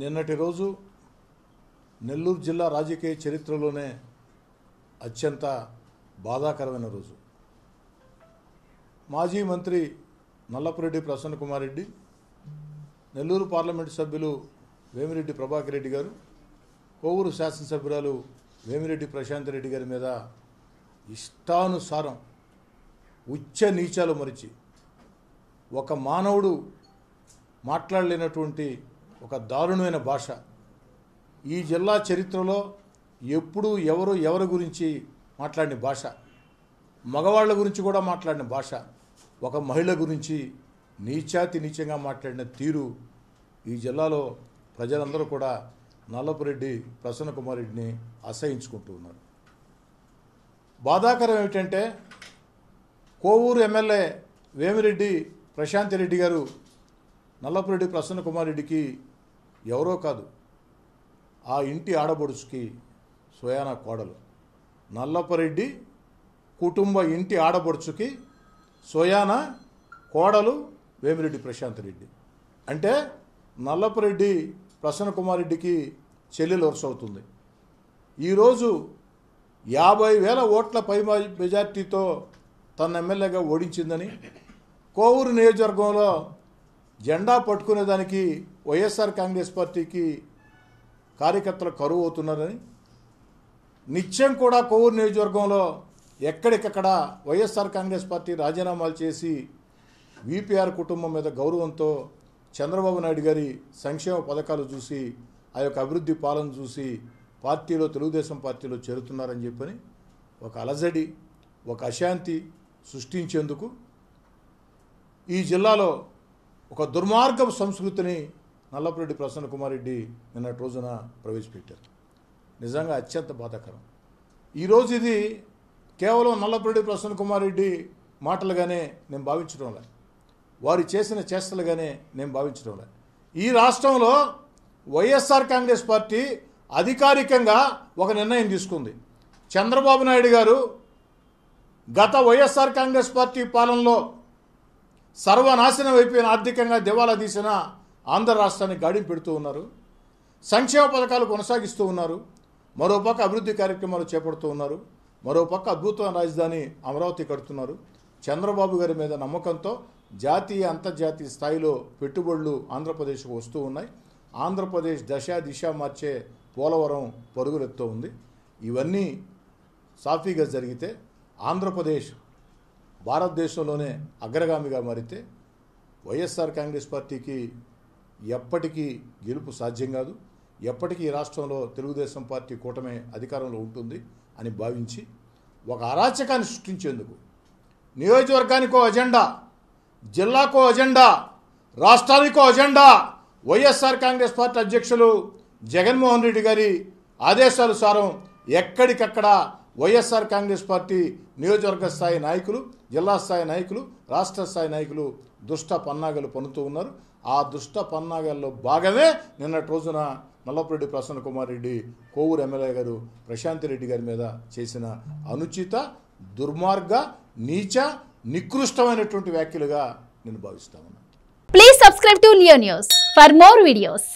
నిన్నటి రోజు నెల్లూరు జిల్లా రాజకీయ చరిత్రలోనే అత్యంత బాధాకరమైన రోజు. మాజీ మంత్రి నల్లపురెడ్డి ప్రసన్న కుమార్ రెడ్డి, నెల్లూరు పార్లమెంటు సభ్యులు వేమిరెడ్డి ప్రభాకర్ రెడ్డి గారు, కోవూరు శాసనసభ్యురాలు వేమిరెడ్డి ప్రశాంత్ రెడ్డి గారి మీద ఇష్టానుసారం ఉచ్చ నీచాలు మరిచి ఒక మానవుడు మాట్లాడలేనటువంటి ఒక దారుణమైన భాష, ఈ జిల్లా చరిత్రలో ఎప్పుడు ఎవరి గురించి మాట్లాడిన భాష, మగవాళ్ళ గురించి కూడా మాట్లాడిన భాష, ఒక మహిళ గురించి నీచాతి నీచంగా మాట్లాడిన తీరు ఈ జిల్లాలో ప్రజలందరూ కూడా నల్లపురెడ్డి ప్రసన్న కుమార్ రెడ్డిని అసహించుకుంటూ ఉన్నారు. బాధాకరం ఏమిటంటే కోవూరు ఎమ్మెల్యే వేమిరెడ్డి ప్రశాంత్ రెడ్డి గారు నల్లపురెడ్డి ప్రసన్న కుమార్ రెడ్డికి ఎవరో కాదు, ఆ ఇంటి ఆడబడుచుకి సోయానా కోడలు. నల్లపురెడ్డి కుటుంబ ఇంటి ఆడబడుచుకి సోయానా కోడలు వేమిరెడ్డి ప్రశాంత్ రెడ్డి. అంటే నల్లపురెడ్డి ప్రసన్న కుమార్ రెడ్డికి చెల్లెలు వరుస అవుతుంది. ఈరోజు 50,000 ఓట్ల పై మెజార్టీతో తన ఎమ్మెల్యేగా ఓడించిందని, కోవూరు నియోజకవర్గంలో జెండా పట్టుకునేదానికి వైఎస్ఆర్ కాంగ్రెస్ పార్టీకి కార్యకర్తలు కరువు అవుతున్నారని, నిత్యం కూడా కోవూరు నియోజకవర్గంలో ఎక్కడికక్కడ వైఎస్ఆర్ కాంగ్రెస్ పార్టీ రాజీనామాలు చేసి వీపీఆర్ కుటుంబం మీద గౌరవంతో చంద్రబాబు నాయుడు గారి సంక్షేమ పథకాలు చూసి, ఆ యొక్క అభివృద్ధి పాలన చూసి పార్టీలో తెలుగుదేశం పార్టీలో చేరుతున్నారని చెప్పని ఒక అలజడి, ఒక అశాంతి సృష్టించేందుకు ఈ జిల్లాలో ఒక దుర్మార్గపు సంస్కృతిని నల్లపురెడ్డి ప్రసన్న కుమార్ రెడ్డి నిన్నటి రోజున ప్రవేశపెట్టారు. నిజంగా అత్యంత బాధాకరం. ఈరోజు ఇది కేవలం నల్లపురెడ్డి ప్రసన్న కుమార్ రెడ్డి మాటలుగానే నేను భావించడంలే, వారు చేసిన చేష్టలుగానే నేను భావించడంలే. ఈ రాష్ట్రంలో వైఎస్ఆర్ కాంగ్రెస్ పార్టీ అధికారికంగా ఒక నిర్ణయం తీసుకుంది. చంద్రబాబు నాయుడు గారు గత వైఎస్ఆర్ కాంగ్రెస్ పార్టీ పాలనలో సర్వనాశనం అయిపోయిన, ఆర్థికంగా దివాలా తీసిన ఆంధ్ర రాష్ట్రాన్ని గాడిని పెడుతూ ఉన్నారు. సంక్షేమ పథకాలు కొనసాగిస్తూ ఉన్నారు. మరోపక్క అభివృద్ధి కార్యక్రమాలు చేపడుతూ ఉన్నారు. మరోపక్క అద్భుతమైన రాజధాని అమరావతి కడుతున్నారు. చంద్రబాబు గారి మీద నమ్మకంతో జాతీయ అంతర్జాతీయ స్థాయిలో పెట్టుబడులు ఆంధ్రప్రదేశ్కు వస్తూ ఉన్నాయి. ఆంధ్రప్రదేశ్ దిశ మార్చే పోలవరం పరుగులెత్తూ ఉంది. ఇవన్నీ సాఫీగా జరిగితే ఆంధ్రప్రదేశ్ భారతదేశంలోనే అగ్రగామిగా మారితే వైఎస్ఆర్ కాంగ్రెస్ పార్టీకి ఎప్పటికీ గెలుపు సాధ్యం కాదు. ఎప్పటికీ ఈ రాష్ట్రంలో తెలుగుదేశం పార్టీ కూటమి అధికారంలో ఉంటుంది అని భావించి ఒక అరాచకాన్ని సృష్టించేందుకు నియోజకవర్గానికో అజెండా, జిల్లాకో అజెండా, రాష్ట్రానికో అజెండా వైఎస్ఆర్ కాంగ్రెస్ పార్టీ అధ్యక్షులు జగన్మోహన్ రెడ్డి గారి ఆదేశానుసారం ఎక్కడికక్కడ వైఎస్ఆర్ కాంగ్రెస్ పార్టీ నియోజకవర్గ స్థాయి నాయకులు, జిల్లా స్థాయి నాయకులు, రాష్ట్ర స్థాయి నాయకులు దుష్ట పన్నాగాలు పన్నుతూ ఉన్నారు. ఆ దుష్ట పన్నాగాల్లో భాగమే నిన్నటి రోజున నల్లపురెడ్డి ప్రసన్న కుమార్ రెడ్డి కోవూరు ఎమ్మెల్యే గారు ప్రశాంత్ రెడ్డి గారి మీద చేసిన అనుచిత, దుర్మార్గ, నీచ, నికృష్టమైనటువంటి వ్యాఖ్యలుగా నేను భావిస్తాను. Please subscribe to Leo news for more videos.